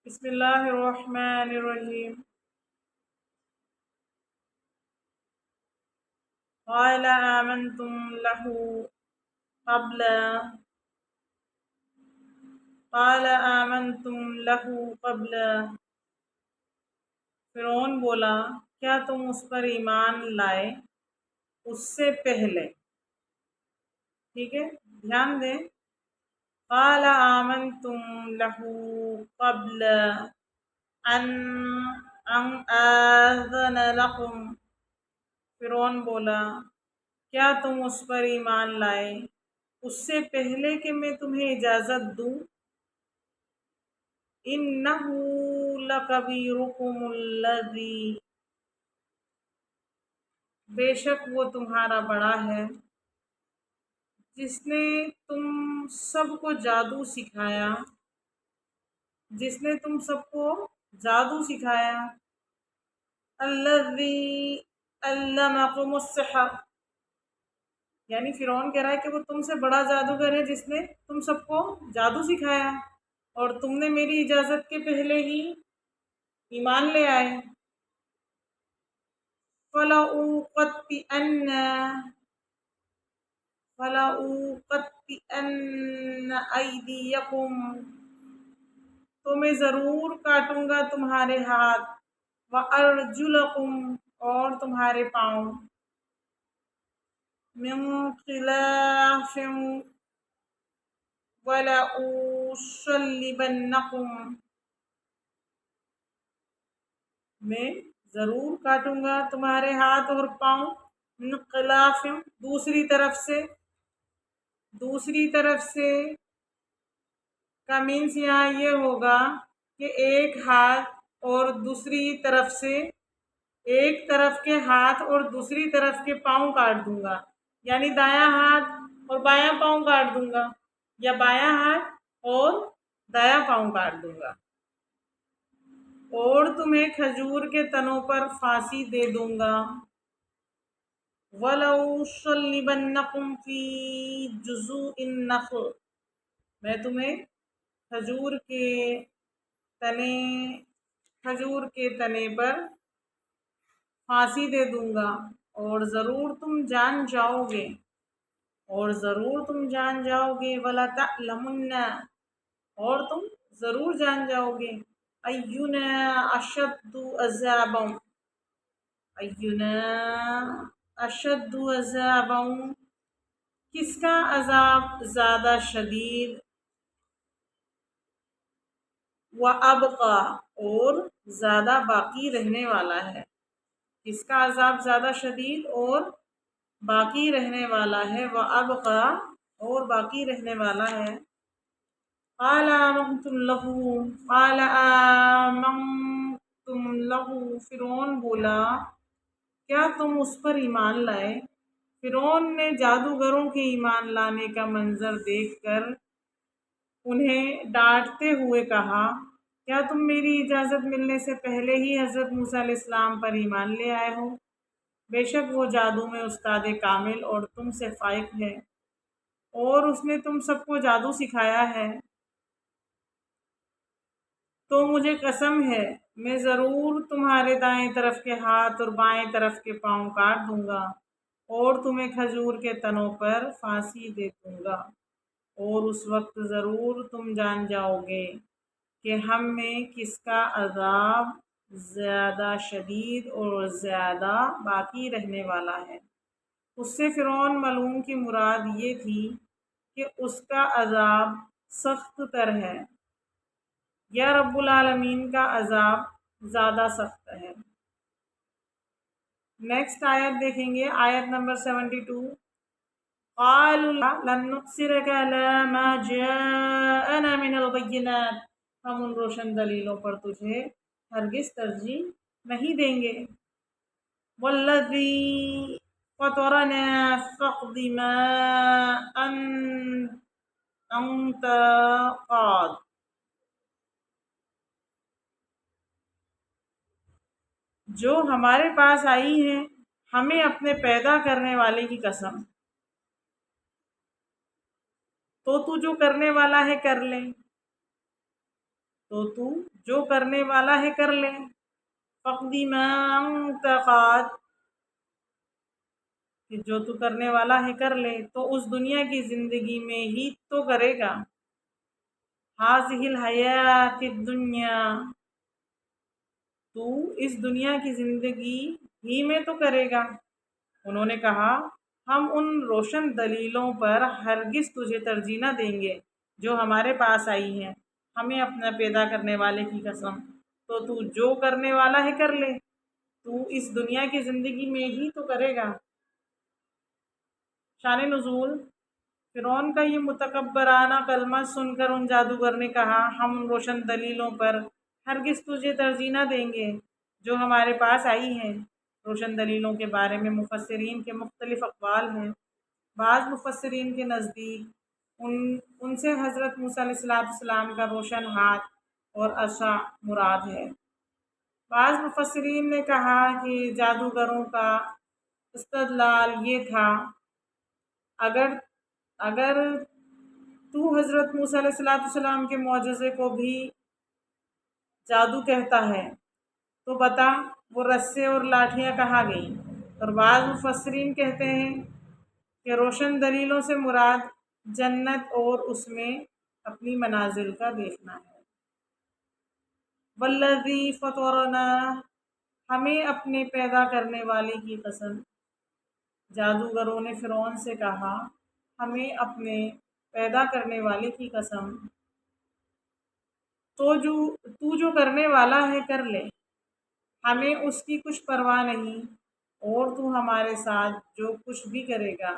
بسم اللہ الرحمن الرحیم۔ قال آمنتم له قبل قال آمنتم له قبل فرعون بولا کیا تم اس پر ایمان لائے اس سے پہلے؟ ٹھیک ہے، دھیان دیں۔ قال آمنتم له قبل ان آذن لكم، فرعون بولا کیا تم اس پر ایمان لائے اس سے پہلے کہ میں تمہیں اجازت دوں؟ إِنَّهُ لَكَبِيرُكُمُ الَّذِي، بے شک وہ تمہارا بڑا ہے جس نے تم سب کو جادو سکھایا، جس نے تم سب کو جادو سکھایا۔ الَّذِي عَلَّمَكُمُ السِّحْرَ، یعنی فرعون کہہ رہا ہے کہ وہ تم سے بڑا جادوگر ہے جس نے تم سب کو جادو سکھایا اور تم نے میری اجازت کے پہلے ہی ایمان لے آئے۔ فَلَأُقَطِّعَنَّ أَيْدِيَكُمْ، تو میں ضرور کاٹوں گا تمہارے ہاتھ، وَأَرْجُلَكُمْ، اور تمہارے پاؤں، مِنْ خِلَافٍ وَلَأُصَلِّبَنَّكُمْ، میں ضرور کاٹوں گا تمہارے ہاتھ اور پاؤں، من خلاف، دوسری طرف سے کا مینس یہاں یہ ہوگا کہ ایک ہاتھ اور دوسری طرف سے، ایک طرف کے ہاتھ اور دوسری طرف کے پاؤں کاٹ دوں گا، یعنی دایاں ہاتھ اور بایاں پاؤں کاٹ دوں گا، یا بایاں ہاتھ اور دایاں پاؤں کاٹ دوں گا، اور تمہیں کھجور کے تنوں پر پھانسی دے دوں گا۔ وَلَأُصَلِّبَنَّكُمْ فِي جُذُوعِ النَّخْلِ، میں تمہیں کھجور کے تنے پر پھانسی دے دوں گا، اور ضرور تم جان جاؤ گے، وَلَتَعْلَمُنَّ، اور تم ضرور جان جاؤ گے، أَيُّنَا أَشَدُّ عَذَابًا، کس کا عذاب زیادہ شدید، وَأَبْقَىٰ، اور زیادہ باقی رہنے والا ہے، کس کا عذاب زیادہ شدید اور باقی رہنے والا ہے، وَأَبْقَىٰ، اور باقی رہنے والا ہے۔ قَالَ آمَنْتُمْ لَهُ، فرعون بولا کیا تم اس پر ایمان لائے؟ فرعون نے جادوگروں کے ایمان لانے کا منظر دیکھ کر انہیں ڈانٹتے ہوئے کہا کیا تم میری اجازت ملنے سے پہلے ہی حضرت موسیٰ علیہ السلام پر ایمان لے آئے ہو؟ بے شک وہ جادو میں استاد کامل اور تم سے فائق ہے، اور اس نے تم سب کو جادو سکھایا ہے، تو مجھے قسم ہے میں ضرور تمہارے دائیں طرف کے ہاتھ اور بائیں طرف کے پاؤں کاٹ دوں گا، اور تمہیں کھجور کے تنوں پر پھانسی دے دوں گا، اور اس وقت ضرور تم جان جاؤ گے کہ ہم میں کس کا عذاب زیادہ شدید اور زیادہ باقی رہنے والا ہے۔ اس سے فرعون ملعون کی مراد یہ تھی کہ اس کا عذاب سخت تر ہے، یا رب العالمین کا عذاب زیادہ سخت ہے۔ نیکسٹ آیت دیکھیں گے، آیت نمبر 72۔ قَالُوا لَن نُؤْثِرَكَ عَلَىٰ مَا جَاءَنَا مِنَ الْبَيِّنَاتِ، ہم ان روشن دلیلوں پر تجھے ہرگز ترجیح نہیں دیں گے۔ وَالَّذِي فَطَرَنَا فَاقْضِ مَا أَنْتَ قَاضٍ، جو ہمارے پاس آئی ہیں ہمیں اپنے پیدا کرنے والے کی قسم، تو جو کرنے والا ہے کر لے۔ تو جو کرنے والا ہے کر لے، فقدی ما انت قاد، کہ جو تو کرنے والا ہے کر لے، تو اس دنیا کی زندگی میں ہی تو کرے گا۔ ہاذہ الحیات الدنیا، تو اس دنیا کی زندگی ہی میں تو کرے گا۔ انہوں نے کہا ہم ان روشن دلیلوں پر ہرگز تجھے ترجیح نہ دیں گے جو ہمارے پاس آئی ہیں، ہمیں اپنا پیدا کرنے والے کی قسم، تو جو کرنے والا ہے کر لے، تو اس دنیا کی زندگی میں ہی تو کرے گا۔ شان نزول، فرعون کا یہ متکبرانہ کلمہ سن کر ان جادوگر نے کہا ہم روشن دلیلوں پر ہرگز تجھے ترجیح نہ دیں گے جو ہمارے پاس آئی ہیں۔ روشن دلیلوں کے بارے میں مفسرین کے مختلف اقوال ہیں۔ بعض مفسرین کے نزدیک ان سے حضرت موسیٰ علیہ السلام کا روشن ہاتھ اور عصا مراد ہے۔ بعض مفسرین نے کہا کہ جادوگروں کا استدلال یہ تھا، اگر تو حضرت موسیٰ علیہ السلام کے معجزے کو بھی جادو کہتا ہے تو بتا وہ رسے اور لاٹھیاں کہاں گئیں۔ اور بعض مفسرین کہتے ہیں کہ روشن دلیلوں سے مراد جنت اور اس میں اپنی منازل کا دیکھنا ہے۔ والذی فطرنا، ہمیں اپنے پیدا کرنے والے کی قسم۔ جادوگروں نے فرعون سے کہا ہمیں اپنے پیدا کرنے والے کی قسم، تو جو کرنے والا ہے کر لے، ہمیں اس کی کچھ پرواہ نہیں، اور تو ہمارے ساتھ جو کچھ بھی کرے گا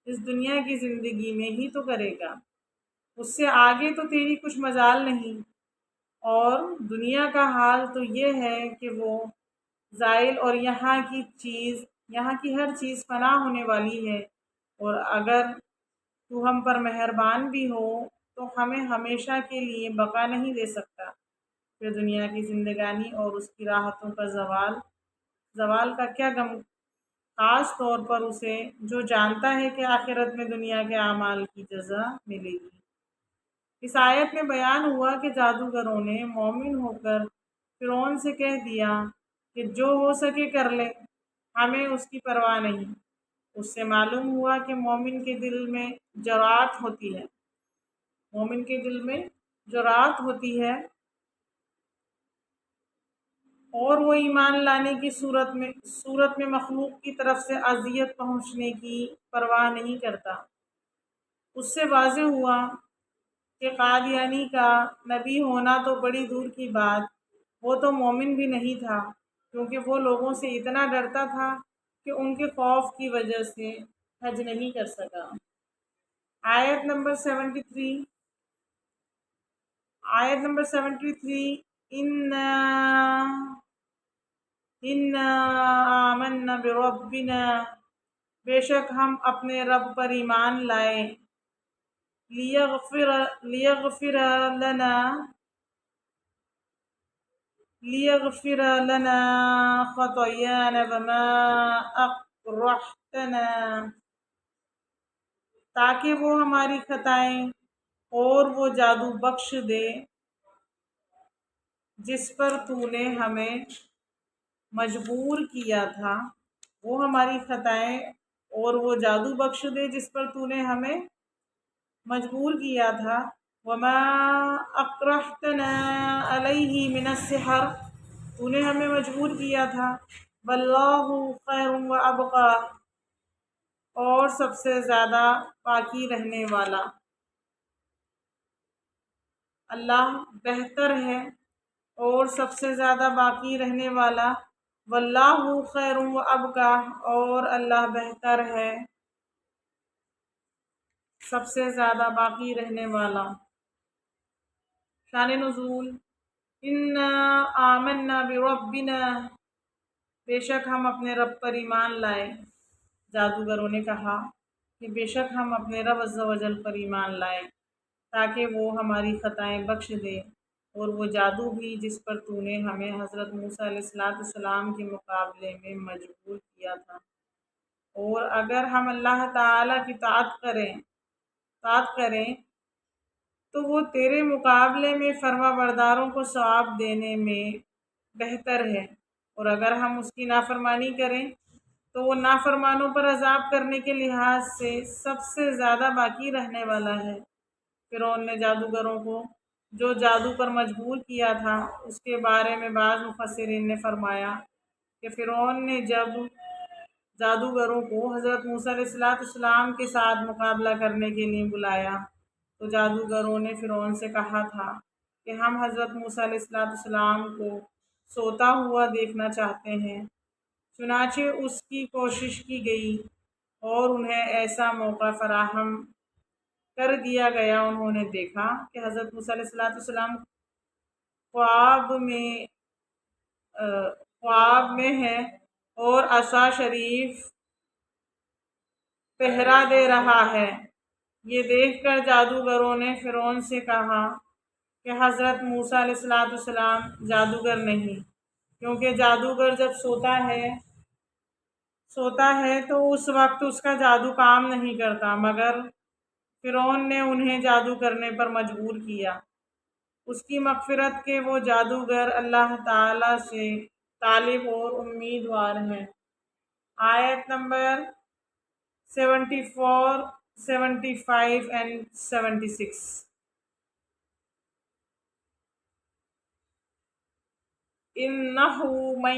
اس دنیا کی زندگی میں ہی تو کرے گا، اس سے آگے تو تیری کچھ مجال نہیں۔ اور دنیا کا حال تو یہ ہے کہ وہ زائل اور یہاں کی ہر چیز فنا ہونے والی ہے، اور اگر تو ہم پر مہربان بھی ہو تو ہمیں ہمیشہ کے لیے بقا نہیں دے سکتا۔ پھر دنیا کی زندگانی اور اس کی راحتوں کا زوال کا کیا غم، خاص طور پر اسے جو جانتا ہے کہ آخرت میں دنیا کے اعمال کی جزا ملے گی۔ اس آیت میں بیان ہوا کہ جادوگروں نے مومن ہو کر فرعون سے کہہ دیا کہ جو ہو سکے کر لے، ہمیں اس کی پرواہ نہیں۔ اس سے معلوم ہوا کہ مومن کے دل میں جرأت ہوتی ہے اور وہ ایمان لانے کی صورت میں مخلوق کی طرف سے اذیت پہنچنے کی پرواہ نہیں کرتا۔ اس سے واضح ہوا کہ قادیانی کا نبی ہونا تو بڑی دور کی بات، وہ تو مومن بھی نہیں تھا، کیونکہ وہ لوگوں سے اتنا ڈرتا تھا کہ ان کے خوف کی وجہ سے حج نہیں کر سکا۔ آیت نمبر 73، اِنَّا آمَنَّا بِرَبِّنَا، بے شک ہم اپنے رب پر ایمان لائے، لِيَغْفِرَ لَنَا خَطَايَانَا وَمَا أَكْرَهْتَنَا، تاکہ وہ ہماری خطائیں اور وہ جادو بخش دے جس پر تو نے ہمیں مجبور کیا تھا، وہ ہماری خطائیں اور وہ جادو بخش دے جس پر تو نے ہمیں مجبور کیا تھا۔ وَمَا أَكْرَهْتَنَا عَلَيْهِ مِنَ السِّحْرِ، تو نے ہمیں مجبور کیا تھا۔ وَاللَّهُ خَيْرٌ وَأَبْقَىٰ، اور سب سے زیادہ باقی رہنے والا، اللہ بہتر ہے اور سب سے زیادہ باقی رہنے والا۔ واللہ خیر وابقیٰ، اور اللہ بہتر ہے، سب سے زیادہ باقی رہنے والا۔ شان نزول، انا آمنا بربنا، بے شک ہم اپنے رب پر ایمان لائے۔ جادوگروں نے کہا کہ بے شک ہم اپنے رب عز و جل پر ایمان لائے تاکہ وہ ہماری خطائیں بخش دے، اور وہ جادو بھی جس پر تو نے ہمیں حضرت موسیٰ علیہ السلام کے مقابلے میں مجبور کیا تھا، اور اگر ہم اللہ تعالیٰ کی طاعت کریں تو وہ تیرے مقابلے میں فرما برداروں کو ثواب دینے میں بہتر ہے، اور اگر ہم اس کی نافرمانی کریں تو وہ نافرمانوں پر عذاب کرنے کے لحاظ سے سب سے زیادہ باقی رہنے والا ہے۔ فرعون نے جادوگروں کو جو جادو پر مجبور کیا تھا اس کے بارے میں بعض مفسرین نے فرمایا کہ فرعون نے جب جادوگروں کو حضرت موسیٰ علیہ السلام کے ساتھ مقابلہ کرنے کے لیے بلایا تو جادوگروں نے فرعون سے کہا تھا کہ ہم حضرت موسیٰ علیہ السلام کو سوتا ہوا دیکھنا چاہتے ہیں۔ چنانچہ اس کی کوشش کی گئی اور انہیں ایسا موقع فراہم کر دیا گیا۔ انہوں نے دیکھا کہ حضرت موسیٰ علیہ السلام خواب میں ہے اور عصا شریف پہرا دے رہا ہے۔ یہ دیکھ کر جادوگروں نے فرعون سے کہا کہ حضرت موسیٰ علیہ السلام جادوگر نہیں، کیونکہ جادوگر جب سوتا ہے تو اس وقت اس کا جادو کام نہیں کرتا، مگر فرعون نے انہیں جادو کرنے پر مجبور کیا۔ اس کی مغفرت کے وہ جادوگر اللہ تعالی سے طالب اور امیدوار ہیں۔ آیت نمبر 74، 75 and 76۔ إنه من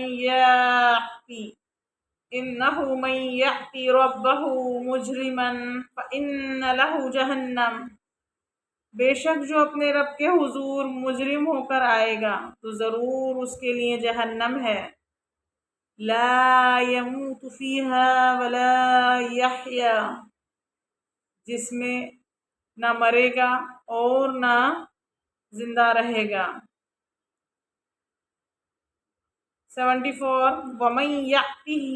يأتي ربه مجرما فإن له جہنم، بے شک جو اپنے رب کے حضور مجرم ہو کر آئے گا تو ضرور اس کے لیے جہنم ہے۔ لا يموت فيها ولا يحيا، جس میں نہ مرے گا اور نہ زندہ رہے گا۔ 74، وَمَن يَأْتِهِ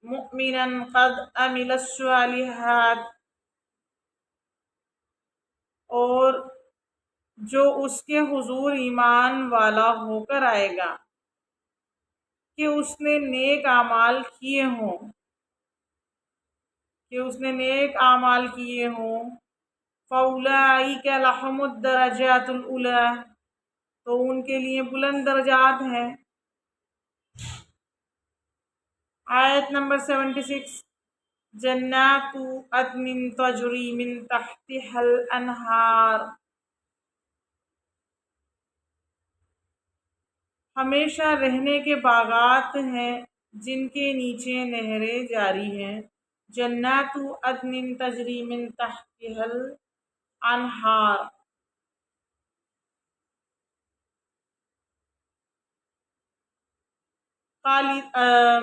مُؤْمِنًا قَدْ عَمِلَ الصَّالِحَاتِ، اور جو اس کے حضور ایمان والا ہو کر آئے گا کہ اس نے نیک اعمال کیے ہوں، فَأُولَٰئِكَ لَهُمُ الدَّرَجَاتُ الْعُلَىٰ، تو ان کے لیے بلند درجات ہیں۔ آیت نمبر 76، جنات عدن تجری من تحتها الانہار، ہمیشہ رہنے کے باغات ہیں جن کے نیچے نہریں جاری ہیں۔ جنات عدن تجری من تحتها الانہار،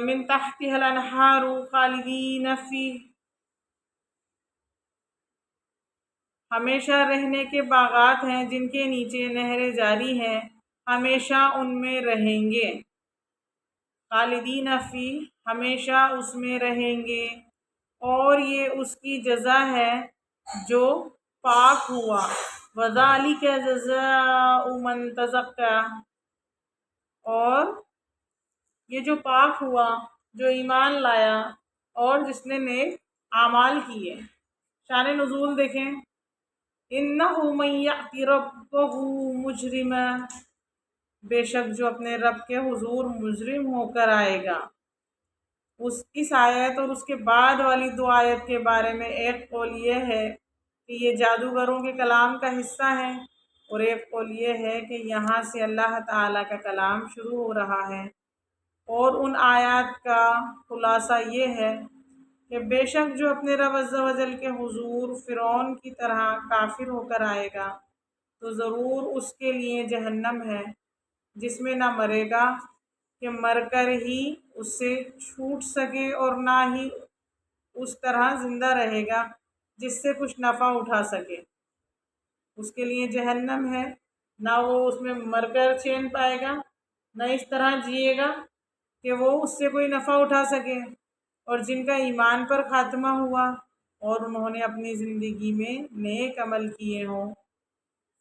من تحتها الانہار خالدین فیہ، ہمیشہ رہنے کے باغات ہیں جن کے نیچے نہریں جاری ہیں، ہمیشہ ان میں رہیں گے۔ خالدین فیہ، ہمیشہ اس میں رہیں گے، اور یہ اس کی جزا ہے جو پاک ہوا۔ وَذَلِكَ جَزَاءُ مَن تَزَكَّىٰ، اور یہ جو پاک ہوا، جو ایمان لایا اور جس نے نیک اعمال کیے۔ شان نزول دیکھیں، إِنَّهُ مَن يَأْتِ رَبَّهُ مُجْرِمًا، بے شک جو اپنے رب کے حضور مجرم ہو کر آئے گا۔ اس آیت اور اس کے بعد والی دو آیت کے بارے میں ایک قول یہ ہے کہ یہ جادوگروں کے کلام کا حصہ ہے، اور ایک قول یہ ہے کہ یہاں سے اللہ تعالیٰ کا کلام شروع ہو رہا ہے، اور ان آیات کا خلاصہ یہ ہے کہ بے شک جو اپنے رب عز و جل کے حضور فرعون کی طرح کافر ہو کر آئے گا تو ضرور اس کے لیے جہنم ہے، جس میں نہ مرے گا کہ مر کر ہی اس سے چھوٹ سکے، اور نہ ہی اس طرح زندہ رہے گا جس سے کچھ نفع اٹھا سکے۔ اس کے لیے جہنم ہے، نہ وہ اس میں مر کر چین پائے گا، نہ اس طرح جیے گا کہ وہ اس سے کوئی نفع اٹھا سکے۔ اور جن کا ایمان پر خاتمہ ہوا اور انہوں نے اپنی زندگی میں نیک عمل کیے ہوں،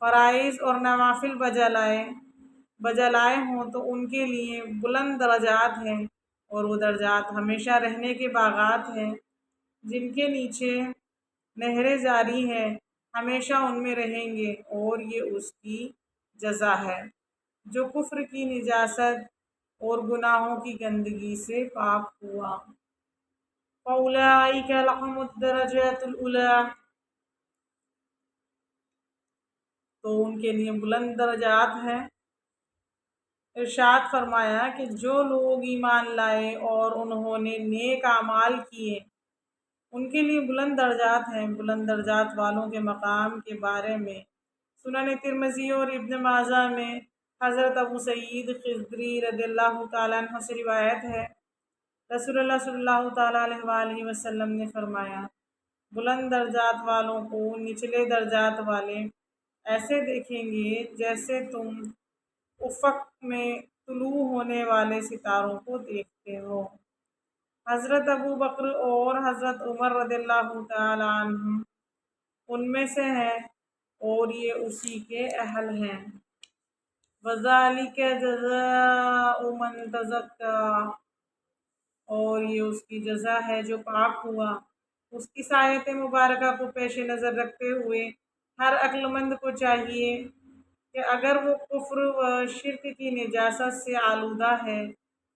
فرائض اور نوافل بجا لائے ہوں، تو ان کے لیے بلند درجات ہیں، اور وہ درجات ہمیشہ رہنے کے باغات ہیں جن کے نیچے نہریں جاری ہیں، ہمیشہ ان میں رہیں گے اور یہ اس کی جزا ہے۔ جو کفر کی نجاست اور گناہوں کی گندگی سے پاک ہوا۔ فَأُولَٰئِكَ لَهُمُ الدَّرَجَاتُ الْعُلَىٰ، تو ان کے لیے بلند درجات ہیں۔ ارشاد فرمایا کہ جو لوگ ایمان لائے اور انہوں نے نیک اعمال کیے ان کے لیے بلند درجات ہیں۔ بلند درجات والوں کے مقام کے بارے میں سنن ترمذی اور ابن ماجہ میں حضرت ابو سعید خدری رضی اللہ تعالیٰ عنہ سے روایت ہے، رسول اللہ صلی اللہ تعالیٰ علیہ وآلہ وسلم نے فرمایا، بلند درجات والوں کو نچلے درجات والے ایسے دیکھیں گے جیسے تم افق میں طلوع ہونے والے ستاروں کو دیکھتے ہو۔ حضرت ابو بکر اور حضرت عمر رضی اللہ تعالیٰ عنہ ان میں سے ہیں اور یہ اسی کے اہل ہیں۔ وَذَلِكَ جَزَاءُ مَن تَزَكَّىٰ، اور یہ اس کی جزا ہے جو پاک ہوا۔ اس کی آیت مبارکہ کو پیش نظر رکھتے ہوئے ہر عقل مند کو چاہیے کہ اگر وہ کفر و شرک کی نجاست سے آلودہ ہے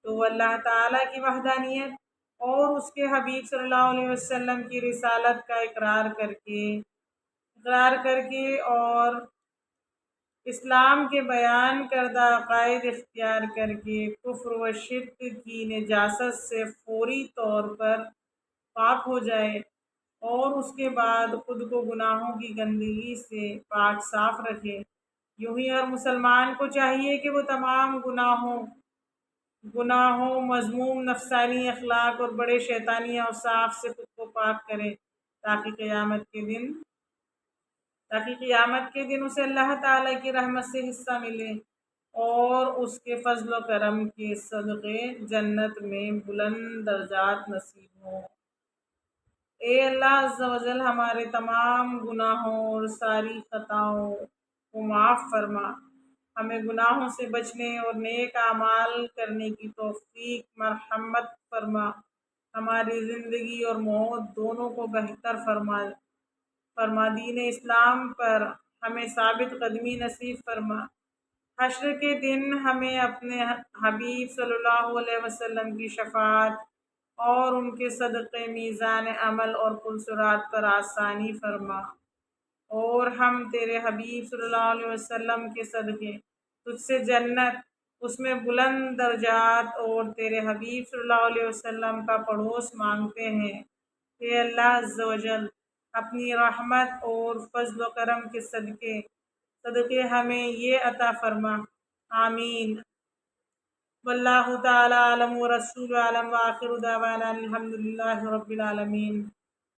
تو وہ اللہ تعالیٰ کی وحدانیت اور اس کے حبیب صلی اللہ علیہ وسلم کی رسالت کا اقرار کر کے اور اسلام کے بیان کردہ عقائد اختیار کر کے کفر و شرک کی نجاست سے فوری طور پر پاک ہو جائے اور اس کے بعد خود کو گناہوں کی گندگی سے پاک صاف رکھے۔ یوں ہی ہر مسلمان کو چاہیے کہ وہ تمام گناہوں، مذموم نفسانی اخلاق اور بڑے شیطانی اوصاف سے خود کو پاک کرے تاکہ قیامت کے دن اسے اللہ تعالیٰ کی رحمت سے حصہ ملے اور اس کے فضل و کرم کے صدقے جنت میں بلند درجات نصیب ہوں۔ اے اللہ عز و جل، ہمارے تمام گناہوں اور ساری خطاؤں کو معاف فرما، ہمیں گناہوں سے بچنے اور نیک اعمال کرنے کی توفیق مرحمت فرما، ہماری زندگی اور موت دونوں کو بہتر فرما، دین اسلام پر ہمیں ثابت قدمی نصیب فرما۔ حشر کے دن ہمیں اپنے حبیب صلی اللہ علیہ وسلم کی شفاعت اور ان کے صدقے میزان عمل اور پلسرات پر آسانی فرما، اور ہم تیرے حبیب صلی اللہ علیہ وسلم کے صدقے تجھ سے جنت، اس میں بلند درجات اور تیرے حبیب صلی اللہ علیہ وسلم کا پڑوس مانگتے ہیں۔ اے اللہ عز و جل، اپنی رحمت اور فضل و کرم کے صدقے ہمیں یہ عطا فرما، آمین۔ واللہ تعالی عالم و رسول عالم، وآخر دعوانا الحمدللہ رب العالمین۔